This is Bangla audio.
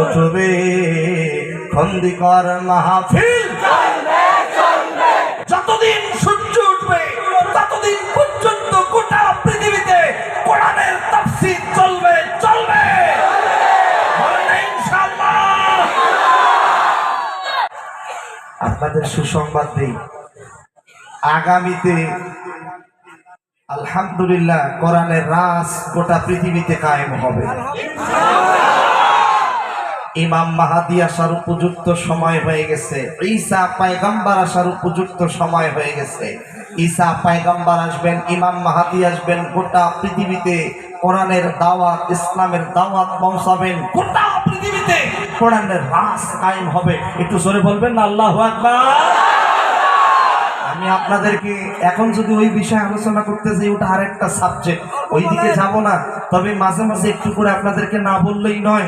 উঠবে খন্দিকর মাহফিল যতদিন সূর্য উঠবে ততদিন পর্যন্ত গোটা পৃথিবীতে কোরআনের তাফসীর চলবে চলবে বলেন ইনশাআল্লাহ। আপনাদের সুসংবাদ দেই, আগামীতে আলহামদুলিল্লাহ কোরআনের রাজ গোটা পৃথিবীতে কায়েম হবে। ইমাম মাহদী আসার উপযুক্ত সময় হয়ে গেছে, ঈসা পয়গম্বর আসার উপযুক্ত সময় হয়ে গেছে। ঈসা পয়গম্বর আসবেন, ইমাম মাহদী আসবেন, গোটা পৃথিবীতে কোরআনের দাওয়াত, ইসলামের দাওয়াত পৌঁছাবেন, গোটা পৃথিবীতে কোরআনের রাজ কায়েম হবে। একটু জোরে বলবেন না আল্লাহু আকবার। আমি আপনাদেরকে এখন যদি ওই বিষয়ে আলোচনা করতে যাই ওটা আরেকটা সাবজেক্ট, ওইদিকে যাব না, তবে মাঝে মাঝে একটু করে আপনাদেরকে না বললেই নয়।